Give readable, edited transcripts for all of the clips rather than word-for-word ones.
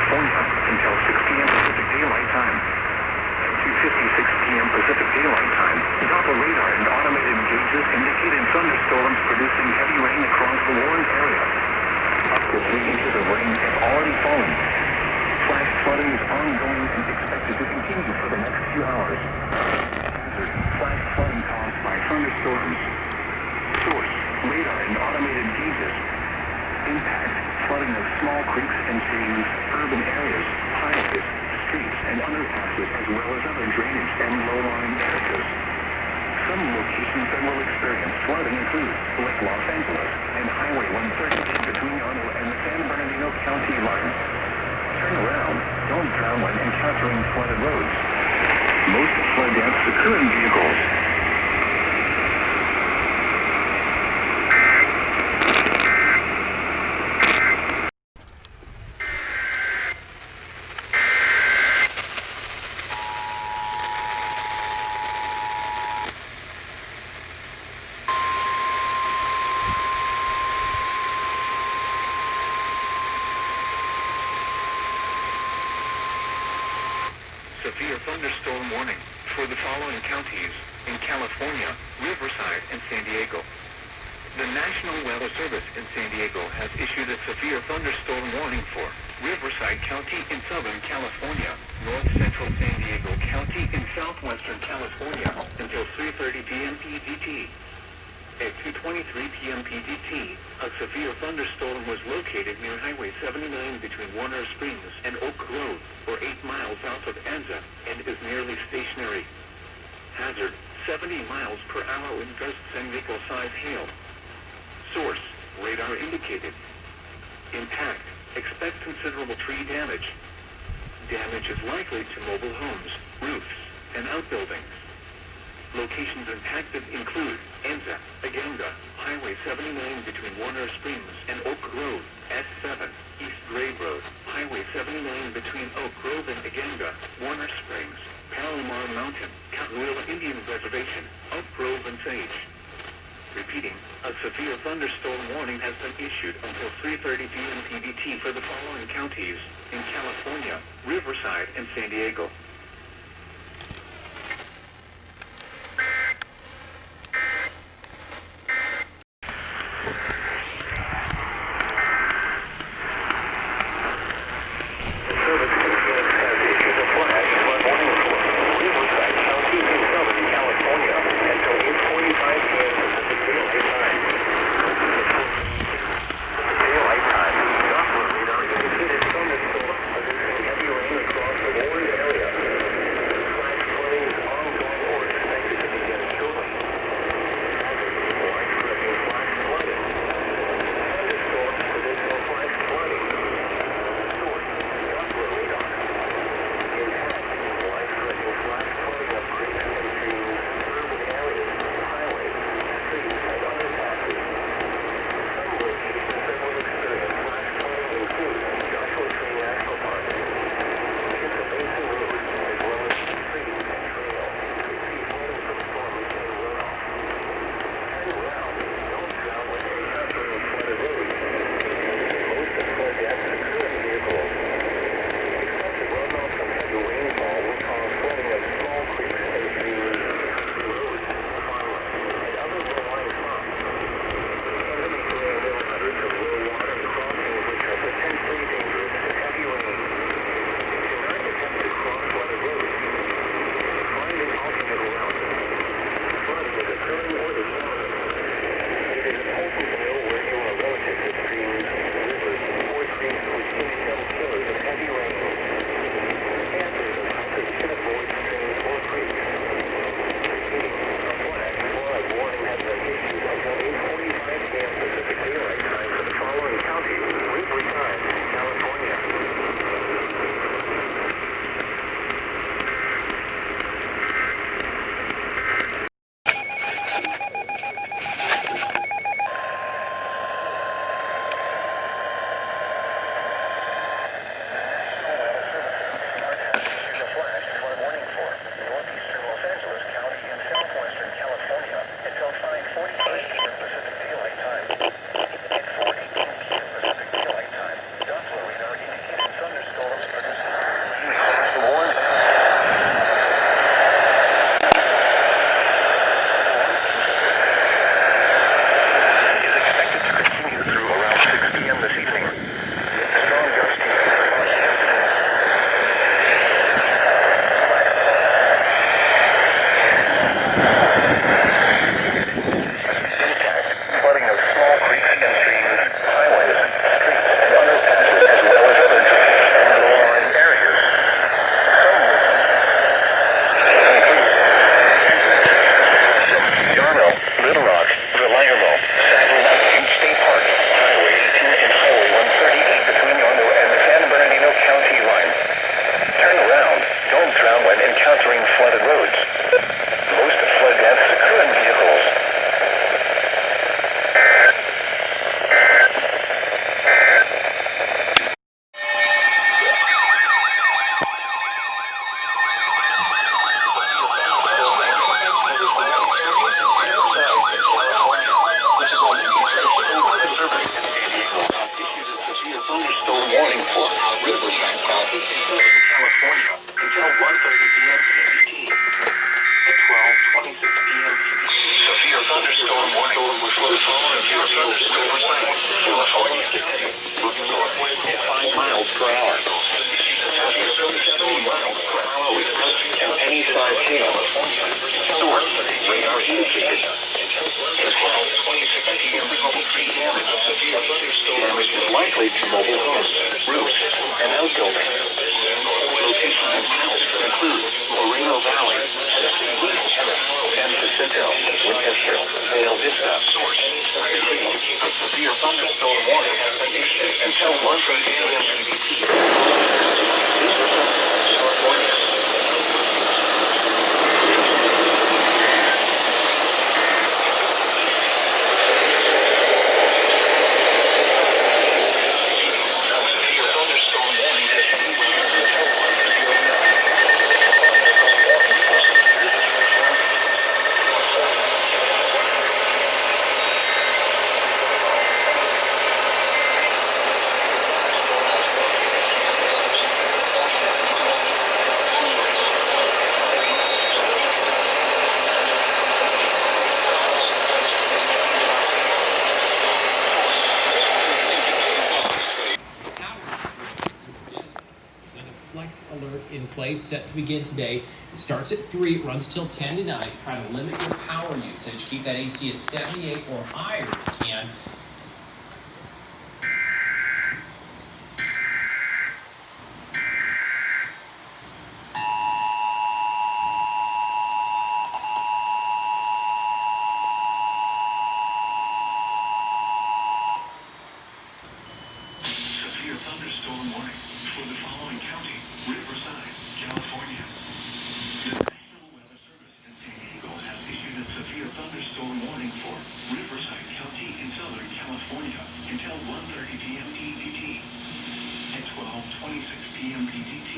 California until 6 p.m. Pacific Daylight Time. At 2:56 p.m. Pacific Daylight Time, Doppler radar and automated gauges indicated thunderstorms producing heavy rain across the warned area. Up to 3 inches of rain have already fallen. Flash flooding is ongoing and expected to continue for the next few hours. Hazard: flash flooding caused by thunderstorms. Source: radar and automated gauges. Impact: flooding of small creeks and streams, urban areas, highways, streets, and underpasses, as well as other drainage and low-lying areas. Some locations that will experience flooding include Lake Los Angeles and Highway 130 between Arnold and the San Bernardino County line. Turn around. Don't drown when encountering flooded roads. Most flood deaths occur in vehicles. Severe thunderstorm warning for the following counties in California, Riverside, and San Diego. The National Weather Service in San Diego has issued a severe thunderstorm warning for Riverside County in Southern California, North Central San Diego County in Southwestern California until 3:30 p.m. PDT. At 2:23 p.m. PDT, a severe thunderstorm was located near Highway 79 between Warner Springs and Oak Grove, or 8 miles south of Anza, and is nearly stationary. Hazard: 70 miles per hour in gusts and nickel-size hail. Source: radar indicated. Impact: expect considerable tree damage. Damage is likely to mobile homes, roofs, and outbuildings. Locations impacted include Anza, Agenda, Highway 79 between Warner Springs and Oak Grove, S7, East Grade Road, Highway 79 between Oak Grove and Agenda, Warner Springs, Palomar Mountain, Cahuilla Indian Reservation, Oak Grove and Sage. Repeating, a severe thunderstorm warning has been issued until 3:30 p.m. PDT for the following counties in California, Riverside, and San Diego. Across the warned area. Riverside County in Southern California until 1:30 p.m. CMT. At 12:26 p.m. PDT. Severe thunderstorm warning for the following counties: Riverside, California. Moving northwest at 5 miles per hour. Having 70 miles per hour with gusts and any size hail. Source, radar indicated. At 12:26 p.m. PDT, damage of severe thunderstorm damage is likely to mobile homes, roofs, and outbuildings. Locations and paths include Moreno Valley, San Jacinto, Winchester, Vale Vista. Source, a severe thunderstorm warning has been issued until 1:30 p.m. PDT. California. Alert in place, set to begin today. It starts at 3, runs till 10 tonight. Try to limit your power usage. Keep that AC at 78 or higher if you can. Severe thunderstorm warning for the following county: Riverside, California. The National Weather Service in San Diego has issued a severe thunderstorm warning for Riverside County in Southern California until 1:30 p.m. PDT. At 12:26 p.m. PDT,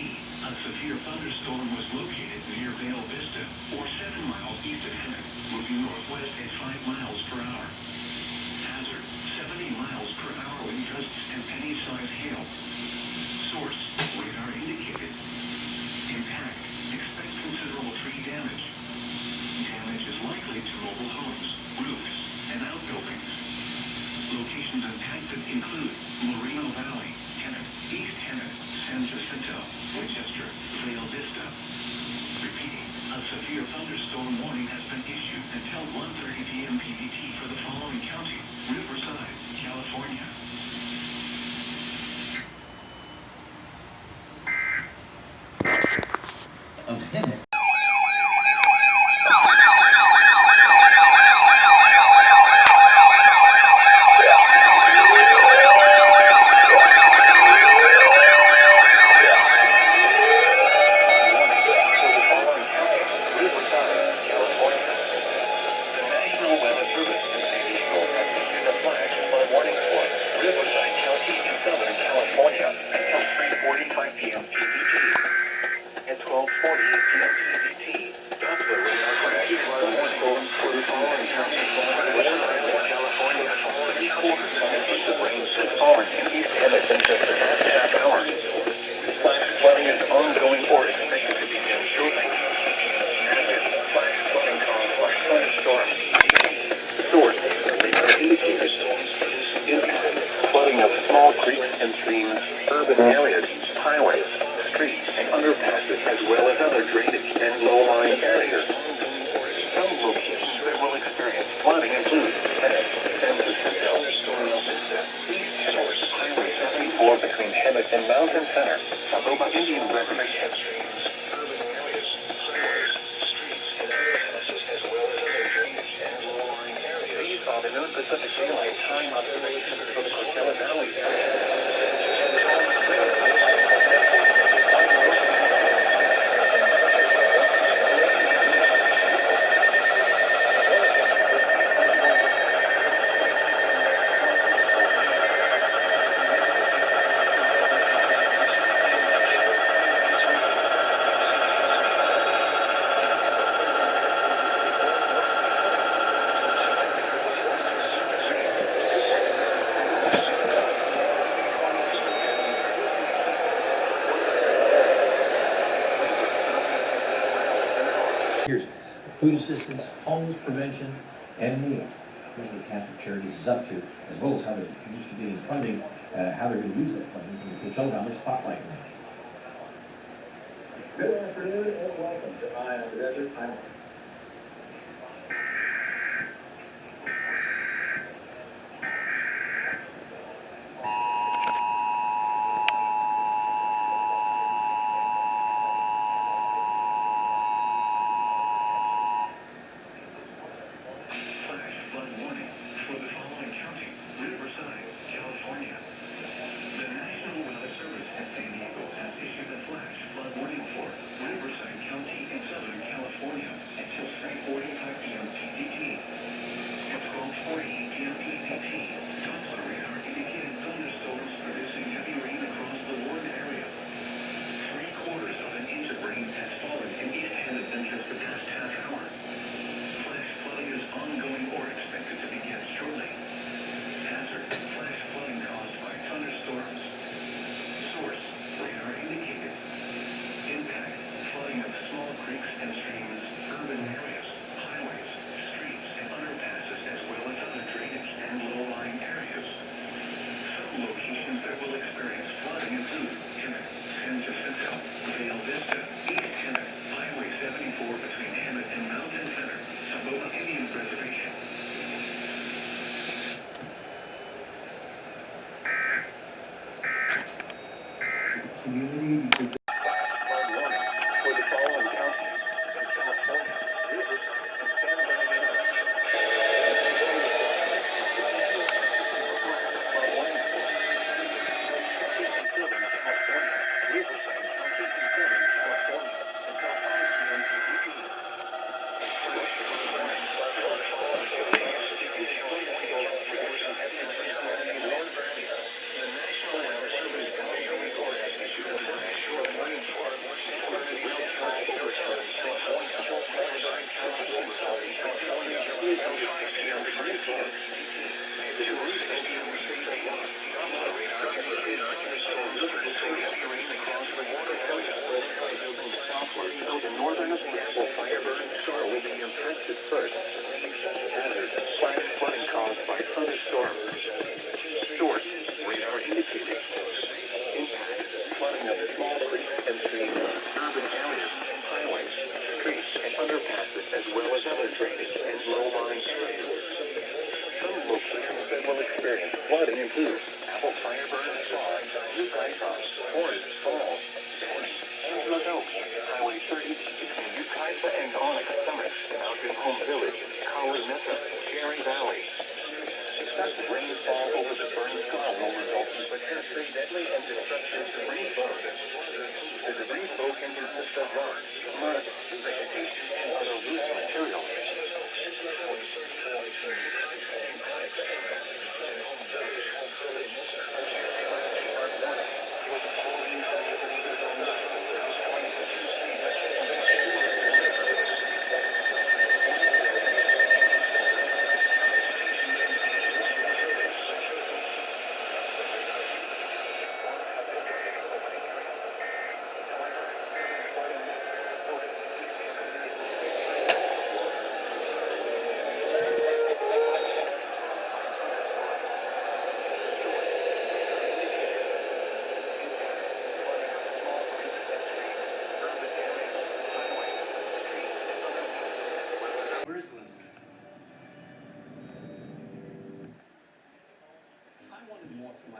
a severe thunderstorm was located near Vale Vista, or 7 miles east of Hemet, moving northwest at 5 miles per hour. Hazard, 70 miles per hour wind gusts and any size hail. Source, radar indicated. Impact, expect considerable tree damage. Damage is likely to mobile homes, roofs, and outbuildings. Locations impacted include Moreno Valley, Hemet, East Hemet, San Jacinto, Winchester, Vale Vista. Repeating, a severe thunderstorm warning has been issued until 1:30 p.m. PDT for the following county: Riverside, California. Of Hemet. Flooding of small creeks and streams, urban areas, highways, streets, and underpasses, as well as other drainage and low-lying areas. Some locations that will experience flooding include San Jacinto, East Source, Highway 74 between Hemet and Mountain Center, Sagoba Indian Reservation. Urban areas, highways, streets, and underpasses, as well as other drainage and low-lying areas. These are the noon Pacific Daylight Time observations for the Coachella Valley area. food assistance, homeless prevention, and more. Here's what Catholic Charities is up to, as well as how they're used to getting funding, how they're going to use that funding from the Coachella Valley Spotlight Grant. Good afternoon and welcome to Eye on the Desert. I'm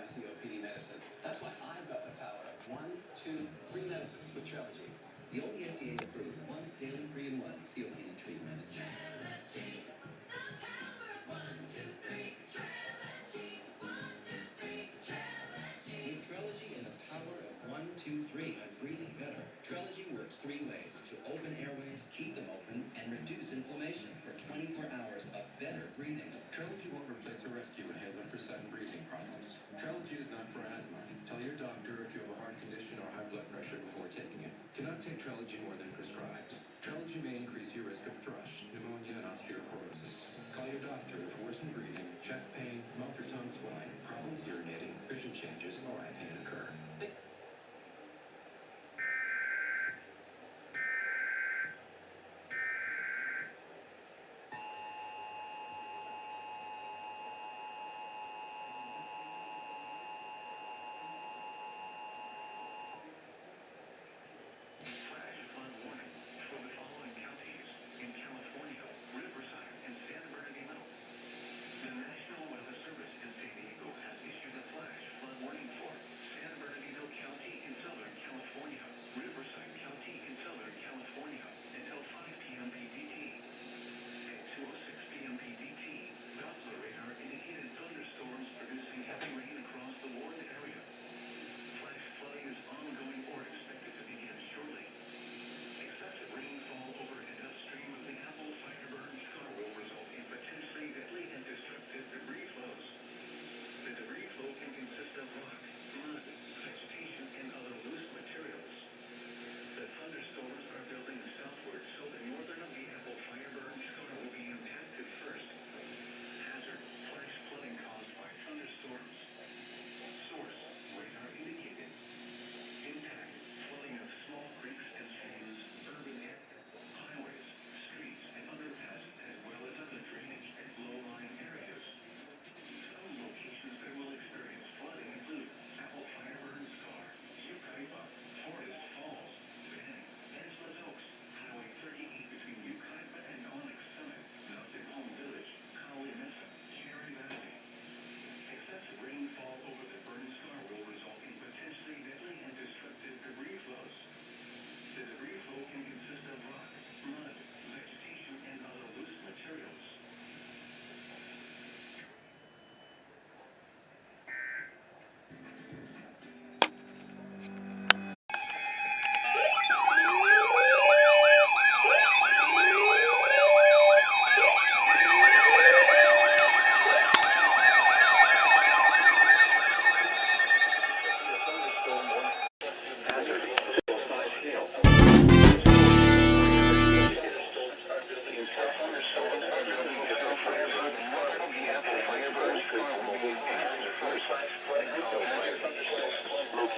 COPD medicine. That's why I've got the power of 1, 2, 3 medicines with Trilogy. The only FDA-approved once daily 3-in-1 COPD treatment. Trilogy, the power of 1, 2, 3. Trilogy, 1, 2, 3. Trilogy. With Trilogy and the power of 1, 2, 3, I'm breathing better. Trilogy works 3 ways to open airways, keep them open, and reduce inflammation for 24 hours of better breathing. Trilogy won't replace a rescue inhaler for sudden breathing problems. Trilogy is not for asthma. Tell your doctor if you have a heart condition or high blood pressure before taking it. Cannot take Trilogy more than prescribed. Trilogy may increase your risk of thrush, pneumonia, and osteoporosis. Call your doctor if worsened breathing, chest pain, mouth or tongue swelling, problems urinating, vision changes, or eye pain occur.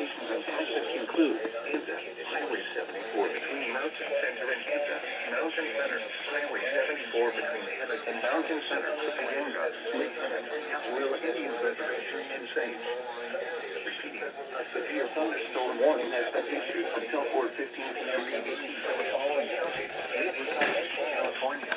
locations of accidents include Kansas, Highway 74 between Mountain Center and Kansas, Mountain Center, Highway 74 between Hammock and Mountain Center, Topanga, Lake Hammock, Will Indian Reservation, and Saint. Repeating, a severe thunderstorm warning has been issued until 4:15 p.m. EDT for the following counties: Riverside, California.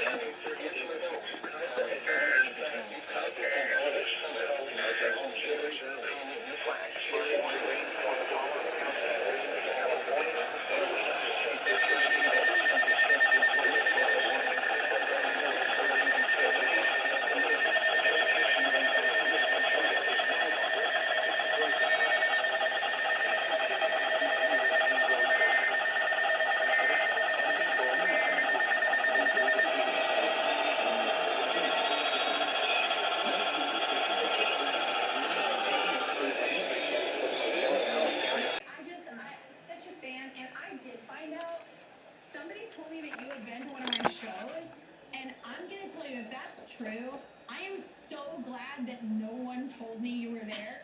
True. I am so glad that no one told me you were there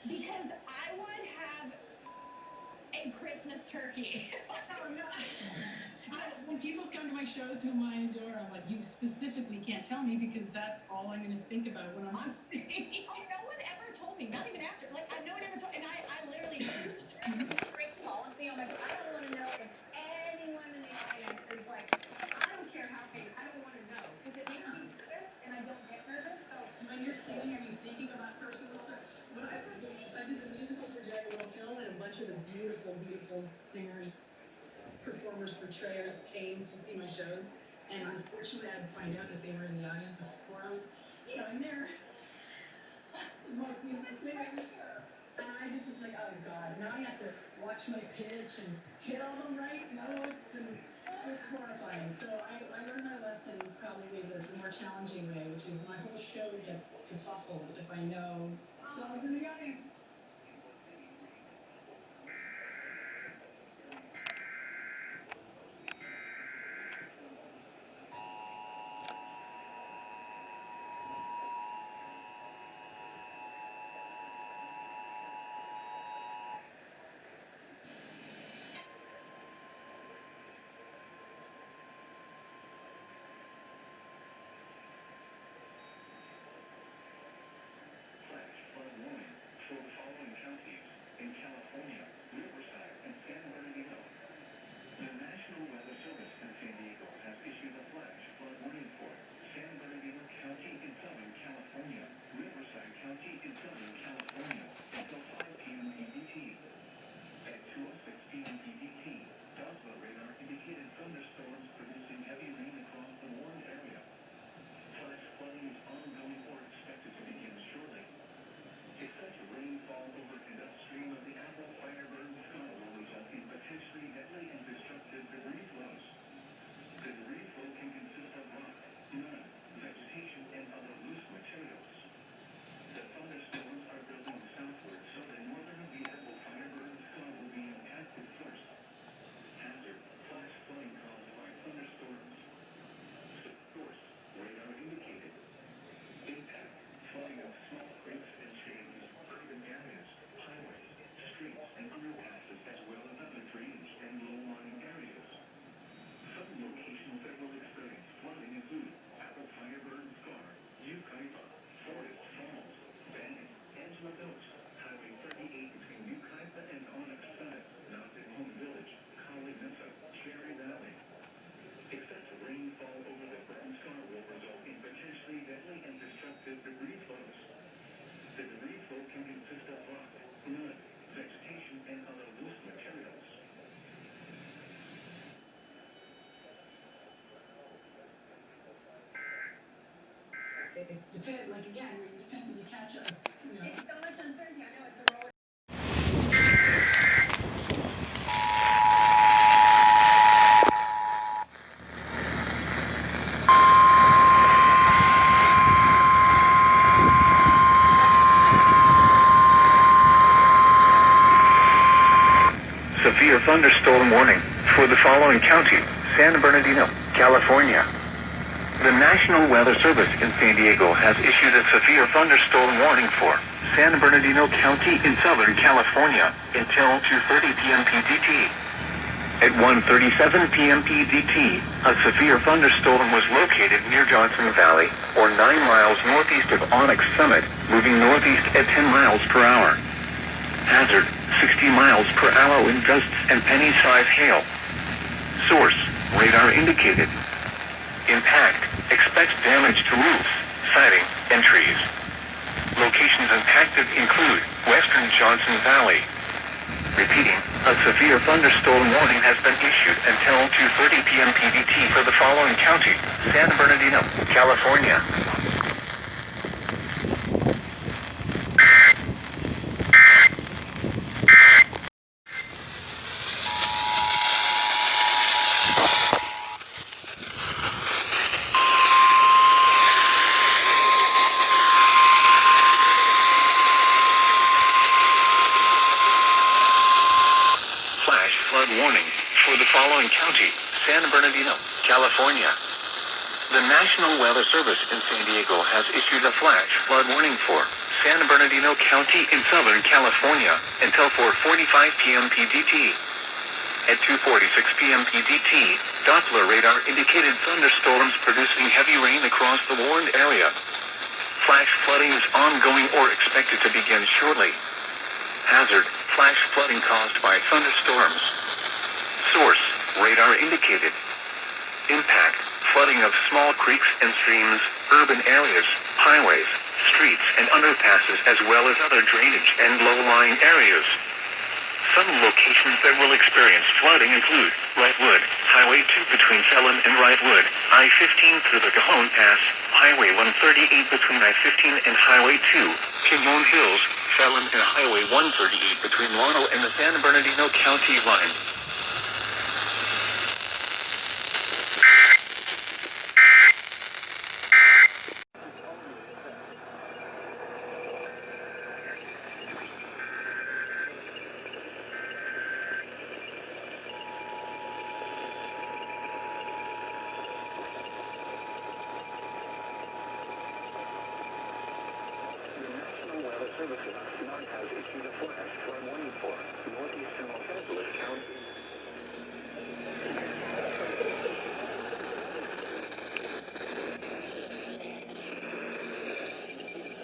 because I would have a Christmas turkey. Oh, no. When people come to my shows whom I adore, I'm like, you specifically can't tell me because that's all I'm going to think about when I'm on stage. Oh, no one ever told me, not even after. Like, no one ever told me. And I literally strict policy. I'm like, I don't want to know if anyone in the audience is like, I don't care how famous. I don't want to know because it makes me nervous and I don't get nervous. So When you're singing, are you thinking of that person all the time? When I did the musical for Jack Hill, and a bunch of the beautiful, beautiful singers, performers, portrayers came to see my shows, and unfortunately I had to find out that they were in the audience before I was, in there. Most beautiful singers. And I just was like, oh God, now I have to watch my pitch and hit all them right notes, and it's horrifying. So I learned my lesson probably the more challenging way, which is my whole show gets kerfuffled if I know someone's in the audience. For the following counties in California, Riverside, and San Bernardino. The National Weather Service in San Diego has issued a flash flood warning for San Bernardino County in Southern California, Riverside County in Southern California until 5 p.m. EDT. At 2:06 p.m. EDT, Dosma radar indicated thunderstorms producing heavy rain across the warned area. Flash flooding is ongoing or expected to begin shortly. Excessive rainfall over and upstream of the Apple Firebird Scar will result in potentially deadly and destructive debris flows. The debris flow can consist of rock, mud, vegetation, and other loose materials. The thunderstorms are building southward, so the northern of the Apple Firebird Scar will be impacted first. Hazard: flash flooding caused by thunderstorms. Source: radar indicated. Impact: flooding of small creeks and streams, urban areas, highways, streets, and underpasses, as well as other drainage and low-lying areas. Some locations that will experience flooding include Apple Firebird Scar, Yucaipa, Forest Falls, Banning, Angela Ghost, Highway 38 between Yucaipa and Onyx Summit, Mountain Home Village, Collie Mesa, Cherry Valley. Excessive rainfall over the Burn Scar will result in potentially deadly and destructive debris flows. The debris flow can consist of rock, mud, vegetation, and other loose materials. It depends, like again, it depends when you catch us, it's so much uncertainty. I know it's a roller. Severe thunderstorm warning for the following counties: San Bernardino, California. The National Weather Service in San Diego has issued a severe thunderstorm warning for San Bernardino County in Southern California until 2:30 p.m. PDT. At 1:37 p.m. PDT, a severe thunderstorm was located near Johnson Valley, or 9 miles northeast of Onyx Summit, moving northeast at 10 miles per hour. Hazard, 60 miles per hour in gusts and penny-size hail. Source, radar indicated. Impact, expect damage to roofs, siding, and trees. Locations impacted include western Johnson Valley. Repeating, a severe thunderstorm warning has been issued until 2:30 p.m. PDT for the following county: San Bernardino, California. Flash flood warning for the following county: San Bernardino, California. The National Weather Service in San Diego has issued a flash flood warning for San Bernardino County in Southern California until 4:45 p.m. PDT. At 2:46 p.m. PDT, Doppler radar indicated thunderstorms producing heavy rain across the warned area. Flash flooding is ongoing or expected to begin shortly. Hazard, flash flooding caused by thunderstorms. Source, radar indicated. Impact, flooding of small creeks and streams, urban areas, highways, streets and underpasses as well as other drainage and low-lying areas. Some locations that will experience flooding include Wrightwood, Highway 2 between Felon and Wrightwood, I-15 through the Cajon Pass, Highway 138 between I-15 and Highway 2, Pinon Hills, Felon and Highway 138 between Lano and the San Bernardino County line. The National Weather Service has issued a flash flood warning for northeastern Los Angeles County.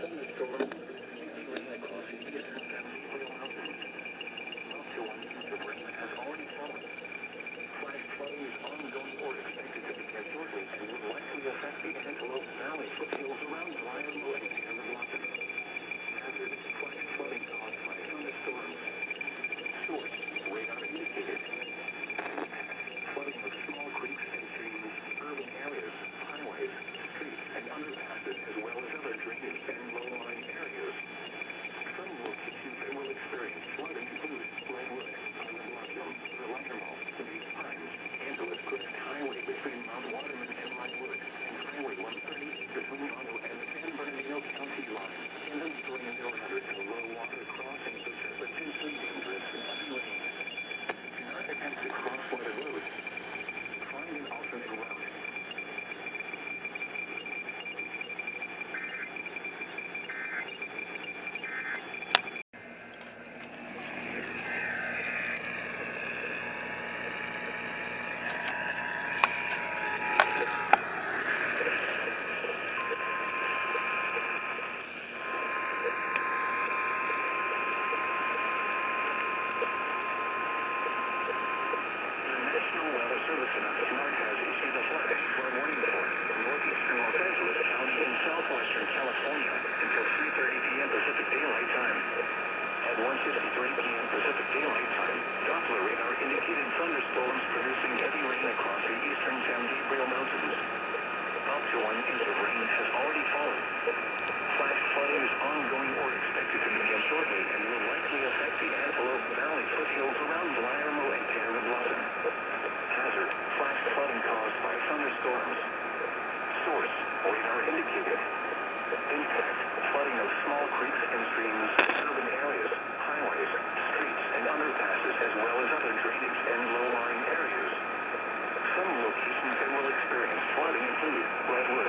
Thunderstorm rain across the eastern San Diego mountains. Up to 1 inch of rain has already fallen. Flash flooding is ongoing or expected to begin shortly and will likely affect the Antelope Valley foothills around Briarmo and Taylor Blossom. Hazard, flash flooding caused by thunderstorms. Source, radar indicated. Impact, flooding of small creeks and streams, urban areas, highways, streets and underpasses as well as other drainage and low-lying areas. Some locations that will experience flooding include Redwood, Taylor Blossom, Reliable, Big Pines, Angeles Crest Highway between Mount Waterman and Redwood, and Highway 130 between Lano and the San Bernardino County line. Inventory and hazard and low water crossings which are potentially dangerous in heavy rain. Do not attempt to cross flooded roads. Find an alternate route. The National Weather Service in Smart has issued a flash flood warning for northeastern Los Angeles County in southwestern California until 3:30 p.m. Pacific Daylight Time. At 1:53 p.m. Pacific Daylight Time, Doppler radar indicated thunderstorms producing heavy rain across the eastern San Gabriel Mountains. Up to 1 inch of rain has already fallen. Flash flooding is ongoing or expected to begin shortly and will likely affect the Antelope Valley foothills around Briarmo and Taylor Blossom. Hazard, flash flooding caused by thunderstorms. Source, radar indicated. Impact, flooding of small creeks and streams, urban areas, highways, streets and underpasses as well as other drainage and low-lying areas. Some locations that will experience flooding include Redwood,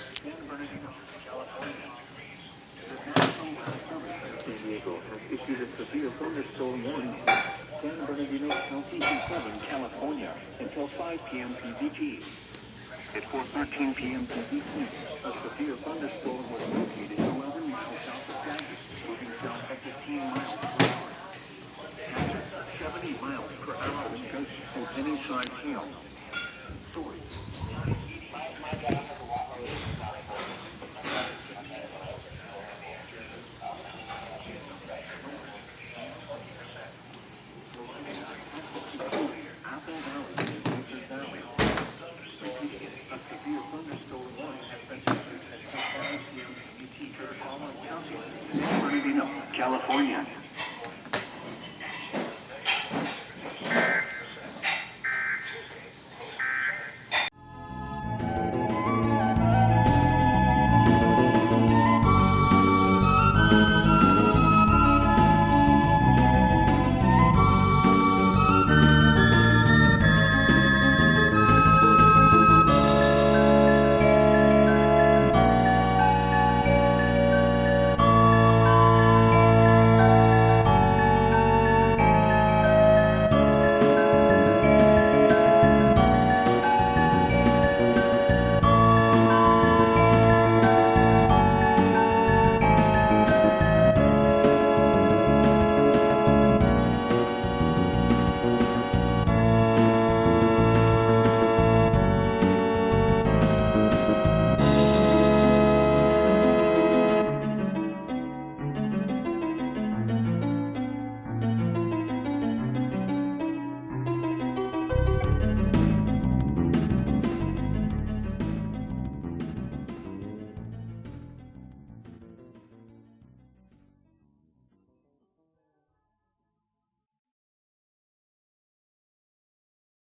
San Bernardino, California. The National Weather Service in San Diego has issued a severe thunderstorm warning in San Bernardino County in Southern California until 5 p.m. PDT. At 4:13 p.m. PDT, a severe thunderstorm was located 11 miles south of Dallas, moving south at 15 miles per hour. Hazard 70 miles per hour wind gusts and any size hail. Source. Apple Valley and Desert Valley. Repeating, a severe thunderstorm warning has been issued at 7 p.m. PDT for the following counties: San Bernardino, California.